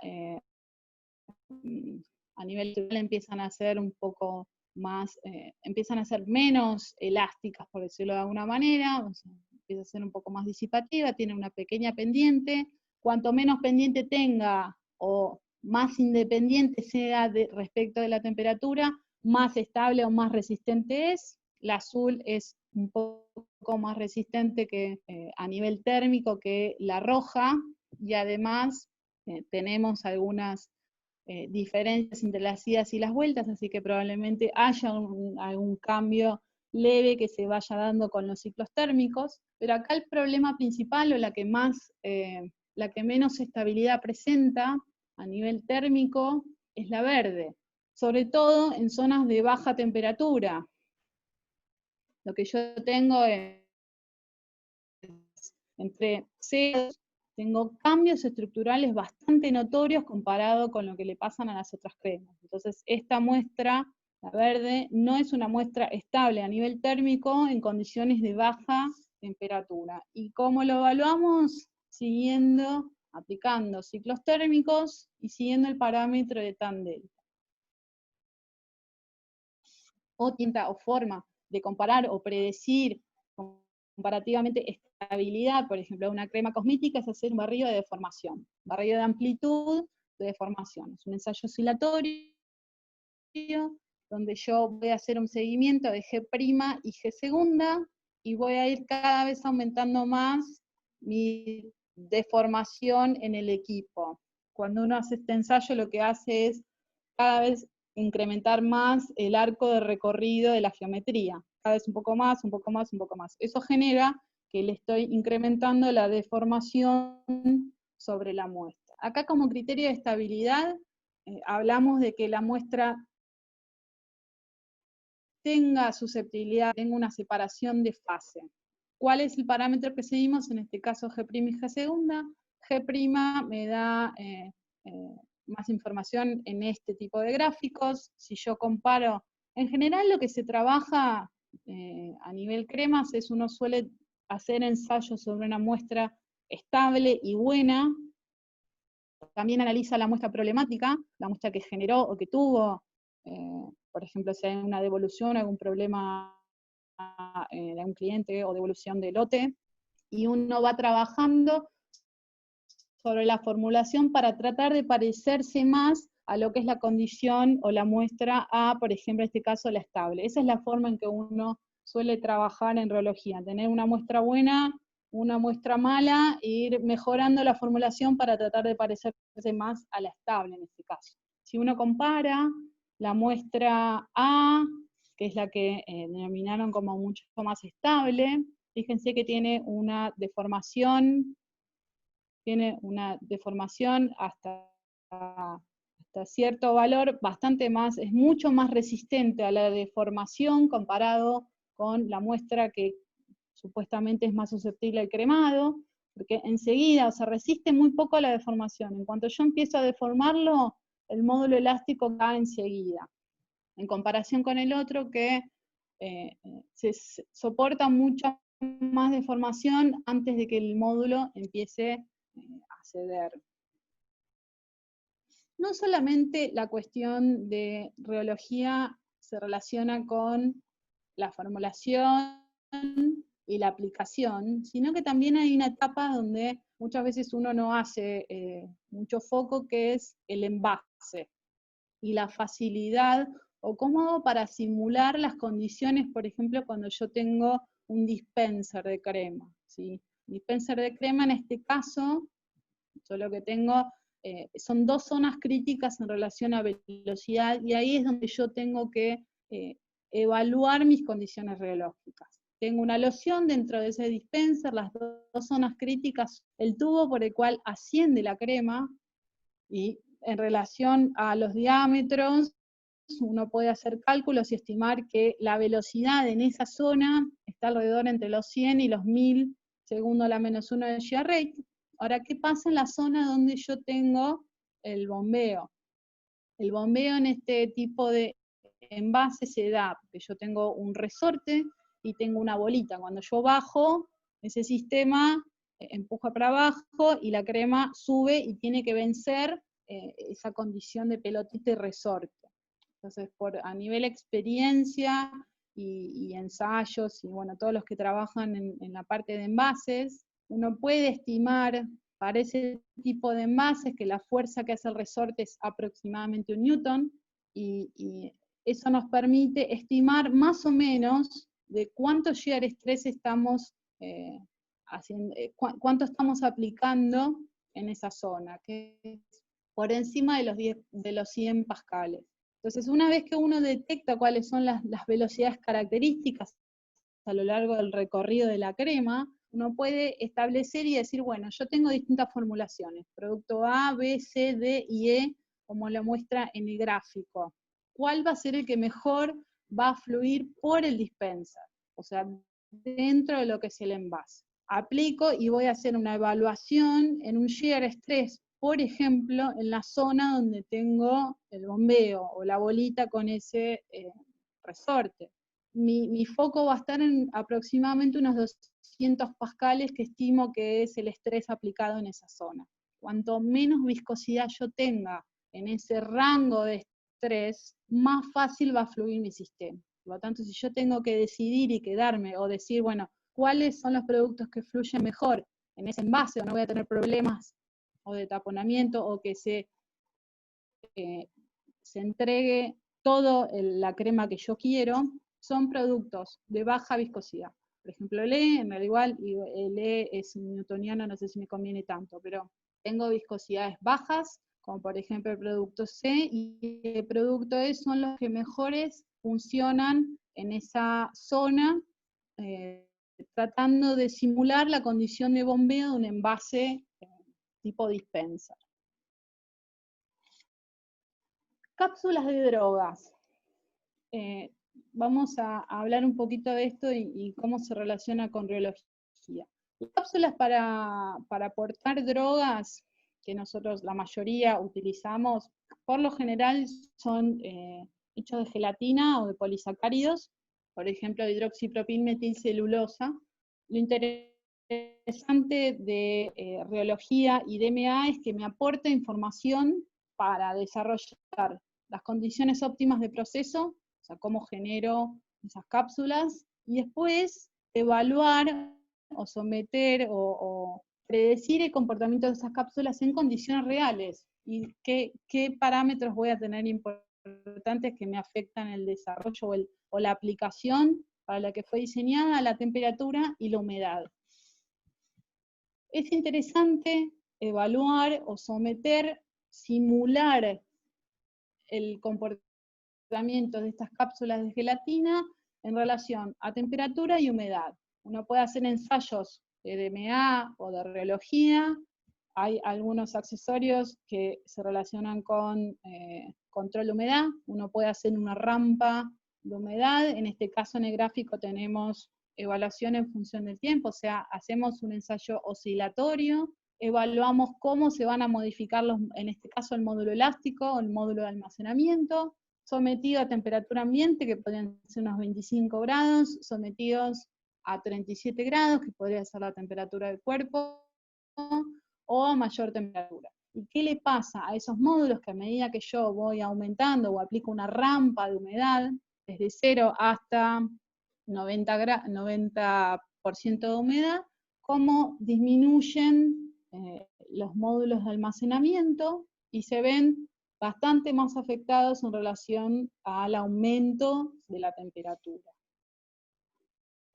Speaker 1: a nivel estructural empiezan a ser un poco más, empiezan a ser menos elásticas, por decirlo de alguna manera, o sea, empieza a ser un poco más disipativa, tiene una pequeña pendiente. Cuanto menos pendiente tenga o más independiente sea respecto de la temperatura, más estable o más resistente es. La azul es un poco más resistente que, a nivel térmico, que la roja, y además tenemos algunas diferencias entre las idas y las vueltas, así que probablemente haya algún cambio leve que se vaya dando con los ciclos térmicos, pero acá el problema principal, o la que menos estabilidad presenta a nivel térmico, es la verde, sobre todo en zonas de baja temperatura. Lo que yo tengo es entre 0, tengo cambios estructurales bastante notorios comparado con lo que le pasan a las otras cremas. Entonces, esta muestra la verde, no es una muestra estable a nivel térmico en condiciones de baja temperatura. ¿Y cómo lo evaluamos? Aplicando ciclos térmicos y siguiendo el parámetro de tan delta. O forma de comparar o predecir comparativamente estabilidad, por ejemplo, de una crema cosmética, es hacer un barrido de deformación, barrido de amplitud de deformación. Es un ensayo oscilatorio donde yo voy a hacer un seguimiento de G' y G segunda, y voy a ir cada vez aumentando más mi deformación en el equipo. Cuando uno hace este ensayo, lo que hace es cada vez incrementar más el arco de recorrido de la geometría, cada vez un poco más, un poco más, un poco más. Eso genera que le estoy incrementando la deformación sobre la muestra. Acá como criterio de estabilidad, hablamos de que la muestra tenga susceptibilidad, tenga una separación de fase. ¿Cuál es el parámetro que seguimos? En este caso G' y G segunda. G' me da más información en este tipo de gráficos. Si yo comparo, en general lo que se trabaja a nivel cremas es uno suele hacer ensayos sobre una muestra estable y buena. También analiza la muestra problemática, la muestra que generó o que tuvo, por ejemplo, si hay una devolución, algún problema de un cliente o devolución de lote, y uno va trabajando sobre la formulación para tratar de parecerse más a lo que es la condición o la muestra a, por ejemplo, en este caso, la estable. Esa es la forma en que uno suele trabajar en reología, tener una muestra buena, una muestra mala, e ir mejorando la formulación para tratar de parecerse más a la estable en este caso. Si uno compara la muestra A, que es la que denominaron como mucho más estable, fíjense que tiene una deformación hasta cierto valor bastante más, es mucho más resistente a la deformación comparado con la muestra que supuestamente es más susceptible al cremado, porque enseguida, o sea, resiste muy poco a la deformación. En cuanto yo empiezo a deformarlo, el módulo elástico cae enseguida, en comparación con el otro que se soporta mucha más deformación antes de que el módulo empiece a ceder. No solamente la cuestión de reología se relaciona con la formulación y la aplicación, sino que también hay una etapa donde muchas veces uno no hace mucho foco, que es el envase y la facilidad o cómo hago para simular las condiciones, por ejemplo, cuando yo tengo un dispenser de crema, ¿sí? Dispenser de crema en este caso, yo lo que tengo son dos zonas críticas en relación a velocidad, y ahí es donde yo tengo que evaluar mis condiciones reológicas. Tengo una loción dentro de ese dispenser, las dos zonas críticas, el tubo por el cual asciende la crema, y en relación a los diámetros, uno puede hacer cálculos y estimar que la velocidad en esa zona está alrededor entre los 100 y los 1000 segundo la menos 1 de shear rate. Ahora, ¿qué pasa en la zona donde yo tengo el bombeo? El bombeo en este tipo de envase se da, porque yo tengo un resorte y tengo una bolita. Cuando yo bajo, ese sistema empuja para abajo y la crema sube y tiene que vencer esa condición de pelotita y resorte. Entonces, a nivel experiencia y ensayos, y bueno, todos los que trabajan en la parte de envases, uno puede estimar para ese tipo de envases que la fuerza que hace el resorte es aproximadamente 1 newton, y eso nos permite estimar más o menos de cuánto shear stress estamos cuánto estamos aplicando en esa zona, que es por encima de los 100 pascales. Entonces, una vez que uno detecta cuáles son las velocidades características a lo largo del recorrido de la crema, uno puede establecer y decir, bueno, yo tengo distintas formulaciones, producto A, B, C, D y E, como lo muestra en el gráfico. ¿Cuál va a ser el que mejor va a fluir por el dispenser? O sea, dentro de lo que es el envase. Aplico y voy a hacer una evaluación en un shear stress por ejemplo, en la zona donde tengo el bombeo o la bolita con ese resorte. Mi foco va a estar en aproximadamente unos 200 pascales, que estimo que es el estrés aplicado en esa zona. Cuanto menos viscosidad yo tenga en ese rango de estrés, más fácil va a fluir mi sistema. Por lo tanto, si yo tengo que decidir y quedarme, o decir, bueno, ¿cuáles son los productos que fluyen mejor en ese envase, o no voy a tener problemas o de taponamiento, o que se entregue toda la crema que yo quiero? Son productos de baja viscosidad. Por ejemplo, el E, en realidad igual, el E es newtoniano, no sé si me conviene tanto, pero tengo viscosidades bajas, como por ejemplo el producto C, y el producto E son los que mejores funcionan en esa zona, tratando de simular la condición de bombeo de un envase tipo dispenser. Cápsulas de drogas. Vamos a hablar un poquito de esto y cómo se relaciona con riología. Cápsulas para aportar drogas, que nosotros la mayoría utilizamos, por lo general son hechos de gelatina o de polisacáridos, por ejemplo, hidroxipropilmetilcelulosa. Lo interesante de riología y DMA es que me aporta información para desarrollar las condiciones óptimas de proceso, o sea, cómo genero esas cápsulas, y después evaluar o someter o predecir el comportamiento de esas cápsulas en condiciones reales, y qué parámetros voy a tener importantes que me afectan el desarrollo o la aplicación para la que fue diseñada, la temperatura y la humedad. Es interesante evaluar o someter, simular el comportamiento de estas cápsulas de gelatina en relación a temperatura y humedad. Uno puede hacer ensayos de DMA o de riología. Hay algunos accesorios que se relacionan con control de humedad. Uno puede hacer una rampa de humedad. En este caso en el gráfico tenemos evaluación en función del tiempo, o sea, hacemos un ensayo oscilatorio, evaluamos cómo se van a modificar, en este caso el módulo elástico o el módulo de almacenamiento, sometido a temperatura ambiente, que podrían ser unos 25 grados, sometidos a 37 grados, que podría ser la temperatura del cuerpo, o a mayor temperatura. ¿Y qué le pasa a esos módulos que a medida que yo voy aumentando o aplico una rampa de humedad, desde 0 hasta 90% de humedad, cómo disminuyen los módulos de almacenamiento y se ven bastante más afectados en relación al aumento de la temperatura?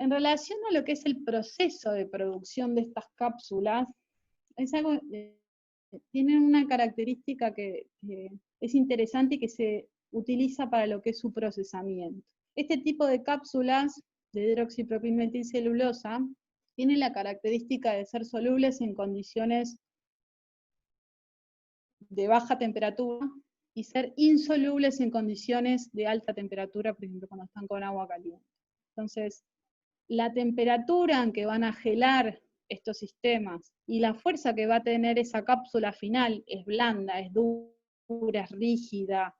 Speaker 1: En relación a lo que es el proceso de producción de estas cápsulas, es algo, tienen una característica que es interesante y que se utiliza para lo que es su procesamiento. Este tipo de cápsulas de hidroxipropilmetilcelulosa tienen la característica de ser solubles en condiciones de baja temperatura y ser insolubles en condiciones de alta temperatura, por ejemplo, cuando están con agua caliente. Entonces, la temperatura en que van a gelar estos sistemas y la fuerza que va a tener esa cápsula final es blanda, es dura, es rígida,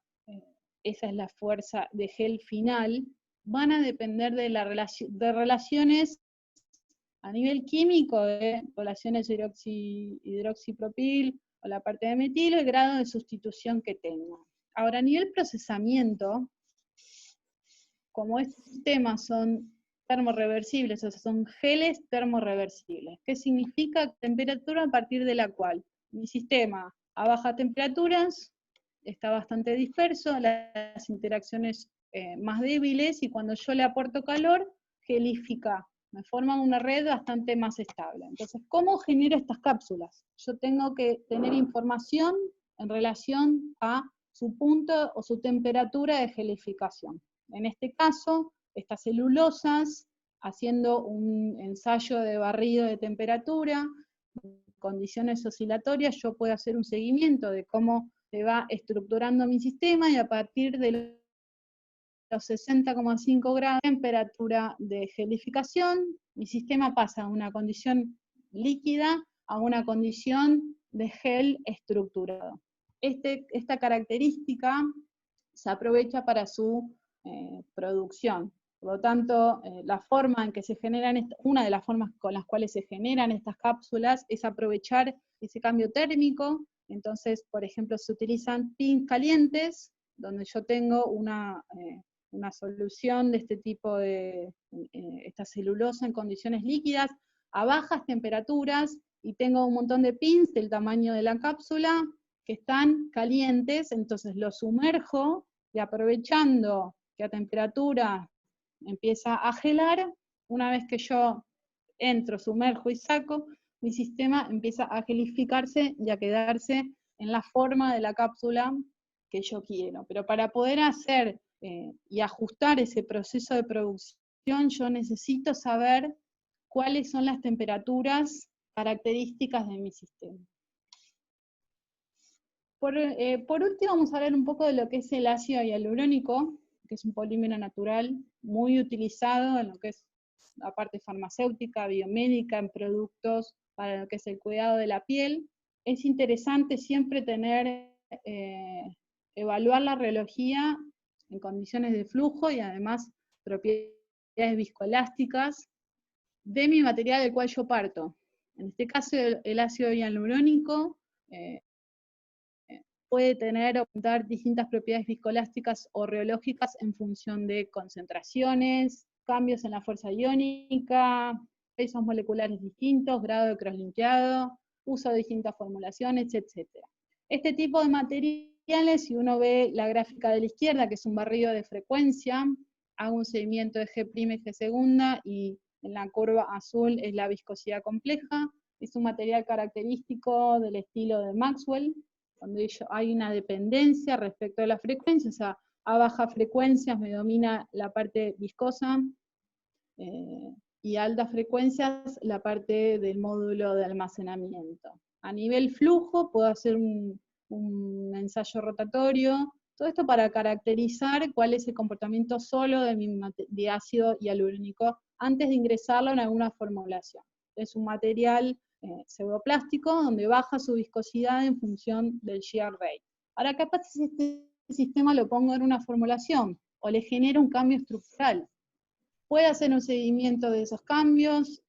Speaker 1: esa es la fuerza de gel final, van a depender de relaciones a nivel químico, de relaciones hidroxipropil o la parte de metilo, el grado de sustitución que tenga. Ahora, a nivel procesamiento, como estos sistemas son termorreversibles, o sea, son geles termorreversibles. ¿Qué significa? Temperatura a partir de la cual mi sistema a bajas temperaturas está bastante disperso, las interacciones más débiles, y cuando yo le aporto calor, gelifica, me forman una red bastante más estable. Entonces, ¿cómo genero estas cápsulas? Yo tengo que tener información en relación a su punto o su temperatura de gelificación. En este caso, estas celulosas, haciendo un ensayo de barrido de temperatura, condiciones oscilatorias, yo puedo hacer un seguimiento de cómo se va estructurando mi sistema, y a partir de los 60,5 grados de temperatura de gelificación, mi sistema pasa de una condición líquida a una condición de gel estructurado. Esta característica se aprovecha para su producción. Por lo tanto, la forma en que se generan, una de las formas con las cuales se generan estas cápsulas es aprovechar ese cambio térmico. Entonces, por ejemplo, se utilizan pins calientes, donde yo tengo una solución de este tipo de esta celulosa en condiciones líquidas a bajas temperaturas, y tengo un montón de pins del tamaño de la cápsula que están calientes, entonces los sumerjo, y aprovechando que a temperatura empieza a gelar, una vez que yo entro, sumerjo y saco, mi sistema empieza a gelificarse y a quedarse en la forma de la cápsula que yo quiero. Pero para poder hacer y ajustar ese proceso de producción, yo necesito saber cuáles son las temperaturas características de mi sistema. Por último, vamos a hablar un poco de lo que es el ácido hialurónico, que es un polímero natural muy utilizado en lo que es la parte farmacéutica, biomédica, en productos para lo que es el cuidado de la piel. Es interesante siempre evaluar la rheología en condiciones de flujo y además propiedades viscoelásticas de mi material del cual yo parto. En este caso, el ácido hialurónico puede dar distintas propiedades viscoelásticas o rheológicas en función de concentraciones, cambios en la fuerza iónica, pesos moleculares distintos, grado de cross-linkeado, uso de distintas formulaciones, etc. Este tipo de materiales, si uno ve la gráfica de la izquierda, que es un barrido de frecuencia, hago un seguimiento de G' y G segunda, y en la curva azul es la viscosidad compleja. Es un material característico del estilo de Maxwell, donde hay una dependencia respecto a la frecuencia, o sea, a bajas frecuencias me domina la parte viscosa, y a altas frecuencias la parte del módulo de almacenamiento. A nivel flujo puedo hacer un ensayo rotatorio, todo esto para caracterizar cuál es el comportamiento solo de ácido hialurónico antes de ingresarlo en alguna formulación. Es un material pseudoplástico donde baja su viscosidad en función del shear rate. Ahora, capaz si este sistema lo pongo en una formulación o le genera un cambio estructural. Puede hacer un seguimiento de esos cambios.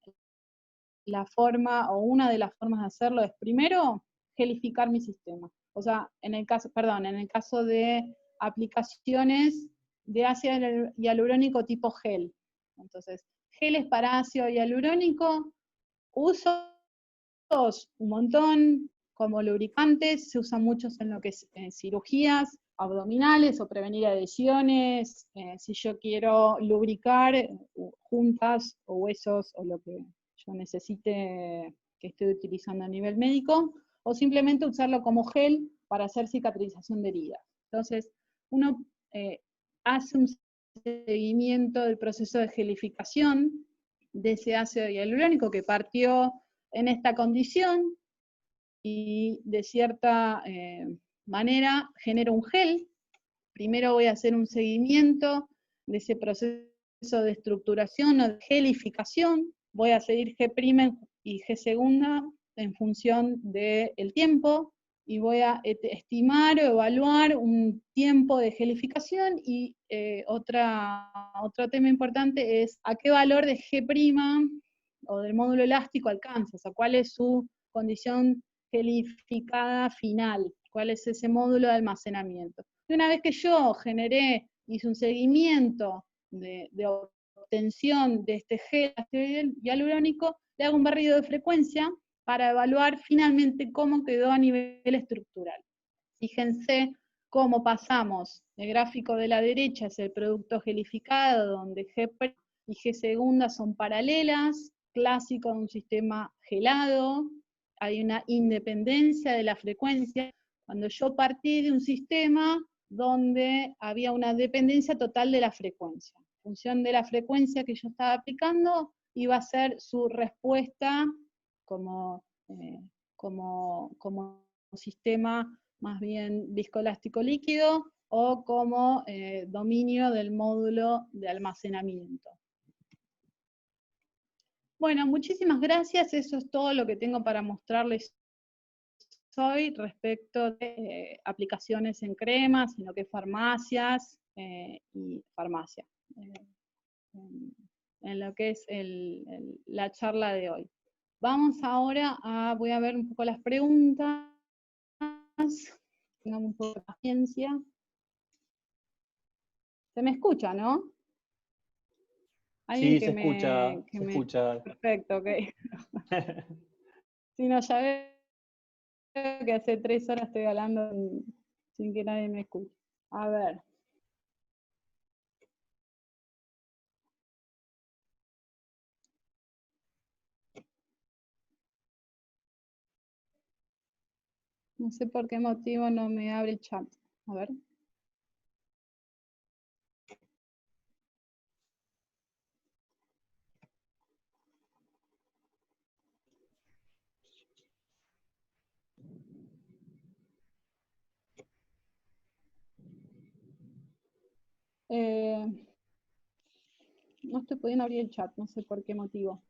Speaker 1: La forma, o una de las formas de hacerlo es, primero, gelificar mi sistema. O sea, en el caso de aplicaciones de ácido hialurónico tipo gel. Entonces, geles para ácido hialurónico, uso un montón como lubricantes, se usan muchos en lo que es cirugías abdominales o prevenir adhesiones, si yo quiero lubricar juntas o huesos o lo que yo necesite que estoy utilizando a nivel médico, o simplemente usarlo como gel para hacer cicatrización de heridas. Entonces, uno hace un seguimiento del proceso de gelificación de ese ácido hialurónico que partió en esta condición y de cierta manera genero un gel. Primero voy a hacer un seguimiento de ese proceso de estructuración o de gelificación. Voy a seguir G' y G segunda en función del tiempo, y voy a estimar o evaluar un tiempo de gelificación, y otro tema importante es a qué valor de G' o del módulo elástico alcanza, o sea, cuál es su condición gelificada final, cuál es ese módulo de almacenamiento. Y una vez que yo hice un seguimiento de obtención de este gel hialurónico, le hago un barrido de frecuencia para evaluar finalmente cómo quedó a nivel estructural. Fíjense cómo pasamos, el gráfico de la derecha es el producto gelificado, donde G' y G segunda son paralelas, clásico de un sistema gelado, hay una independencia de la frecuencia. Cuando yo partí de un sistema donde había una dependencia total de la frecuencia. En función de la frecuencia que yo estaba aplicando, iba a ser su respuesta como sistema más bien viscoelástico líquido, o como dominio del módulo de almacenamiento. Bueno, muchísimas gracias, eso es todo lo que tengo para mostrarles soy respecto de aplicaciones en cremas, sino que farmacias y farmacia, en lo que es la charla de hoy. Vamos ahora voy a ver un poco las preguntas, tengamos un poco de paciencia. ¿Se me escucha, no? Alguien
Speaker 2: Sí,
Speaker 1: que
Speaker 2: se escucha,
Speaker 1: me, que
Speaker 2: se
Speaker 1: me...
Speaker 2: escucha.
Speaker 1: Perfecto, ok. Si no, ya veo que hace 3 horas estoy hablando sin que nadie me escuche. A ver. No sé por qué motivo no me abre el chat. A ver. No estoy pudiendo abrir el chat, no sé por qué motivo.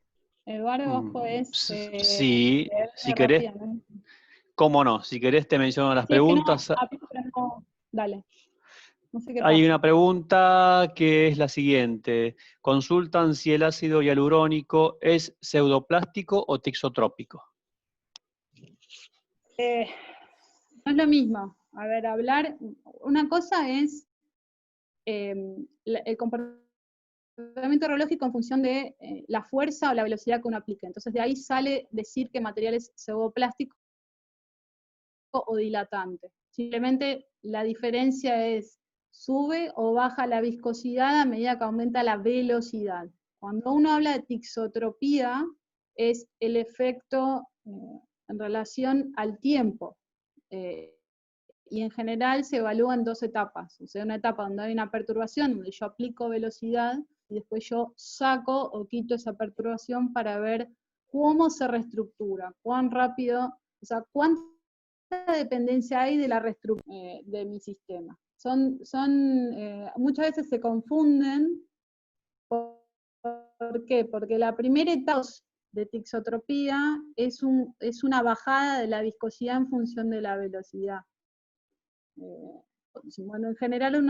Speaker 1: Eduardo, vos podés
Speaker 2: Sí, si
Speaker 1: leerme
Speaker 2: querés,
Speaker 1: rápidamente.
Speaker 2: cómo no, si querés te menciono las
Speaker 1: Sí, es que no,
Speaker 2: preguntas.
Speaker 1: pero no. Dale, no sé qué
Speaker 2: Hay
Speaker 1: pasa.
Speaker 2: una pregunta que es la siguiente. Consultan si el ácido hialurónico es pseudoplástico o tixotrópico.
Speaker 1: No es lo mismo. A ver, una cosa es el comportamiento neurológico en función de la fuerza o la velocidad que uno aplica. Entonces, de ahí sale decir que material es pseudoplástico o dilatante. Simplemente la diferencia es sube o baja la viscosidad a medida que aumenta la velocidad. Cuando uno habla de tixotropía, es el efecto en relación al tiempo. Y en general se evalúa en 2 etapas. O sea, una etapa donde hay una perturbación, donde yo aplico velocidad, y después yo saco o quito esa perturbación para ver cómo se reestructura, cuán rápido, o sea, cuánta dependencia hay de la reestructura de mi sistema. Muchas veces se confunden. ¿Por qué? Porque la primera etapa de tixotropía es una bajada de la viscosidad en función de la velocidad. Bueno, en general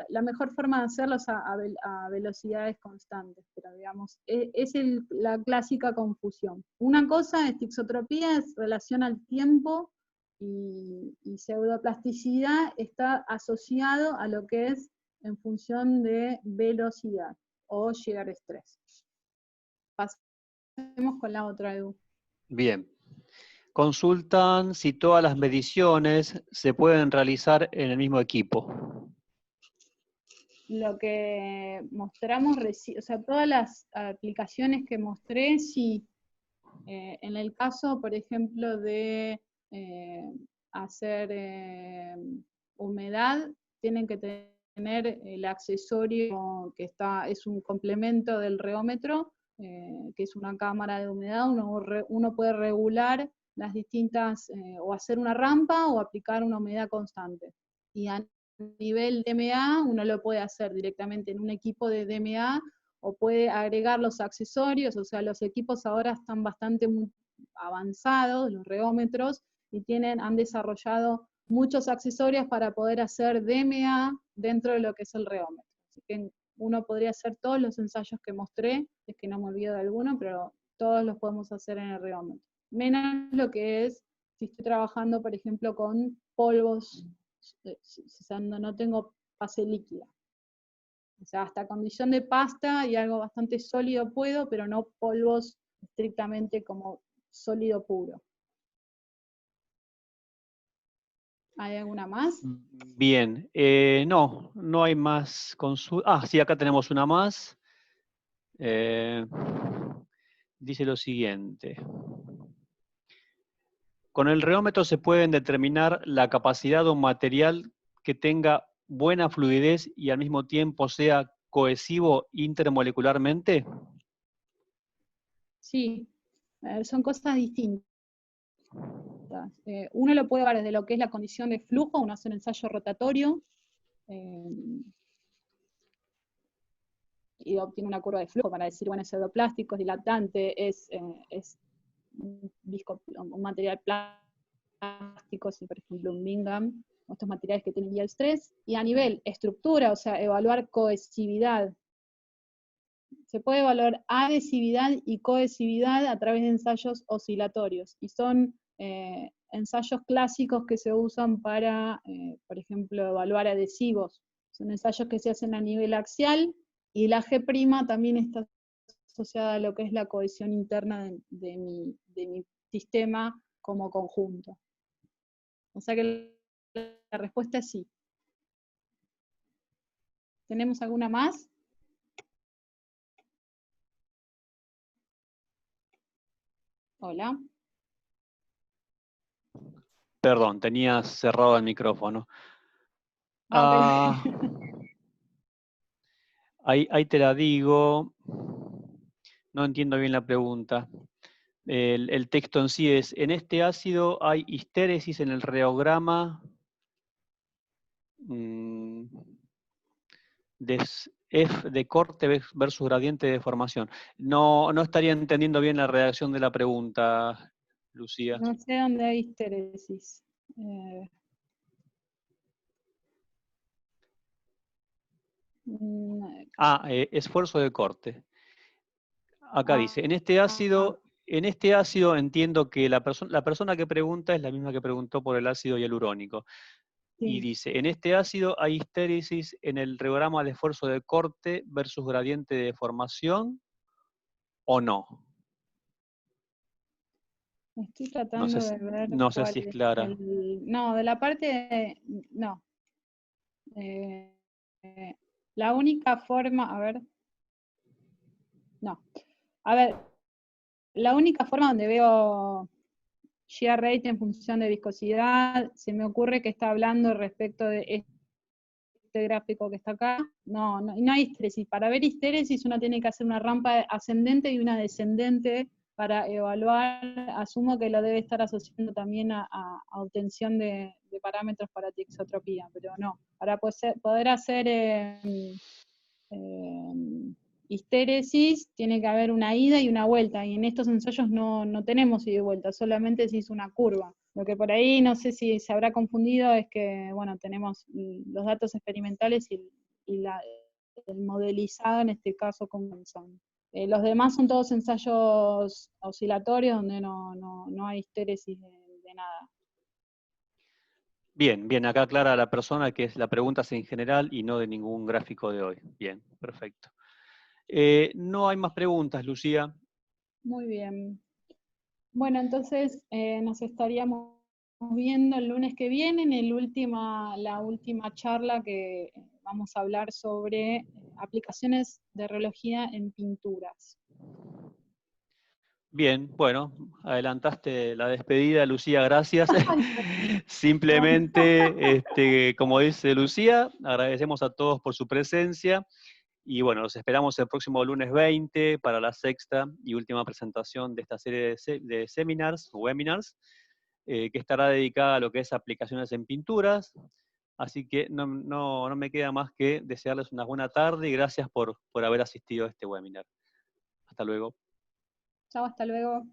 Speaker 1: la mejor forma de hacerlo es a velocidades constantes, pero digamos, es la clásica confusión. Una cosa es tixotropía, es relación al tiempo, y pseudoplasticidad está asociado a lo que es en función de velocidad o llegar a estrés. Pasemos con la otra, Edu.
Speaker 2: Bien. Consultan si todas las mediciones se pueden realizar en el mismo equipo.
Speaker 1: Lo que mostramos, o sea, todas las aplicaciones que mostré, sí. En el caso, por ejemplo, de hacer humedad, tienen que tener el accesorio que es un complemento del reómetro, que es una cámara de humedad. Uno puede regular las distintas, o hacer una rampa o aplicar una humedad constante. Y a nivel DMA, uno lo puede hacer directamente en un equipo de DMA, o puede agregar los accesorios. O sea, los equipos ahora están bastante avanzados, los reómetros, y han desarrollado muchos accesorios para poder hacer DMA dentro de lo que es el reómetro. Así que uno podría hacer todos los ensayos que mostré, es que no me olvido de alguno, pero todos los podemos hacer en el reómetro. Menos lo que es, si estoy trabajando, por ejemplo, con polvos, no tengo fase líquida. O sea, hasta condición de pasta y algo bastante sólido puedo, pero no polvos estrictamente como sólido puro. ¿Hay alguna más?
Speaker 2: Bien, no hay más consultas. Ah, sí, acá tenemos una más. Dice lo siguiente. Con el reómetro se pueden determinar la capacidad de un material que tenga buena fluidez y al mismo tiempo sea cohesivo intermolecularmente.
Speaker 1: Sí, son cosas distintas. Uno lo puede ver desde lo que es la condición de flujo, uno hace un ensayo rotatorio y obtiene una curva de flujo para decir, bueno, es pseudoplástico, es dilatante, es un material plásticos, y por ejemplo un Bingham, estos materiales que tienen Yield Stress, y a nivel estructura, o sea, evaluar cohesividad. Se puede evaluar adhesividad y cohesividad a través de ensayos oscilatorios, y son ensayos clásicos que se usan para, por ejemplo, evaluar adhesivos. Son ensayos que se hacen a nivel axial, y la G' también está asociada a lo que es la cohesión interna de mi sistema como conjunto. O sea que la respuesta es sí. ¿Tenemos alguna más? Hola.
Speaker 2: Perdón, tenía cerrado el micrófono.
Speaker 1: Ah, ok.
Speaker 2: Ahí te la digo. No entiendo bien la pregunta. El texto en sí es, en este ácido hay histéresis en el reograma F de corte versus gradiente de deformación. No estaría entendiendo bien la redacción de la pregunta, Lucía.
Speaker 1: No sé dónde hay histéresis.
Speaker 2: Esfuerzo de corte. Acá dice, en
Speaker 1: ah,
Speaker 2: este ácido entiendo que la persona que pregunta es la misma que preguntó por el ácido hialurónico. Y
Speaker 1: sí.
Speaker 2: dice, en este ácido hay histéresis en el reograma de esfuerzo de corte versus gradiente de deformación, ¿o no?
Speaker 1: Estoy
Speaker 2: No sé,
Speaker 1: tratando de ver
Speaker 2: no sé
Speaker 1: cuál
Speaker 2: si es
Speaker 1: es
Speaker 2: clara.
Speaker 1: el... No, de la parte... No. Eh, la única forma... A ver... No. A ver, la única forma donde veo shear rate en función de viscosidad, se me ocurre que está hablando respecto de este gráfico que está acá. No hay histéresis. Para ver histéresis uno tiene que hacer una rampa ascendente y una descendente para evaluar. Asumo que lo debe estar asociando también a obtención de parámetros para tixotropía, pero no. Para poder hacer histéresis tiene que haber una ida y una vuelta, y en estos ensayos no tenemos ida y vuelta, solamente se hizo una curva. Lo que por ahí no sé si se habrá confundido es que, bueno, tenemos los datos experimentales y el modelizado en este caso como son. Los demás son todos ensayos oscilatorios donde no hay histéresis de nada.
Speaker 2: Bien, acá aclara la persona que la pregunta es en general y no de ningún gráfico de hoy. Bien, perfecto. No hay más preguntas, Lucía.
Speaker 1: Muy bien. Bueno, entonces nos estaríamos viendo el lunes que viene en la última charla que vamos a hablar sobre aplicaciones de reología en pinturas.
Speaker 2: Bien, bueno, adelantaste la despedida, Lucía, gracias.
Speaker 1: Bueno,
Speaker 2: Simplemente, como dice Lucía, agradecemos a todos por su presencia y bueno, los esperamos el próximo lunes 20 para la sexta y última presentación de esta serie de seminars, webinars, que estará dedicada a lo que es aplicaciones en pinturas. Así que no me queda más que desearles una buena tarde y gracias por haber asistido a este webinar. Hasta luego.
Speaker 1: chao, hasta luego.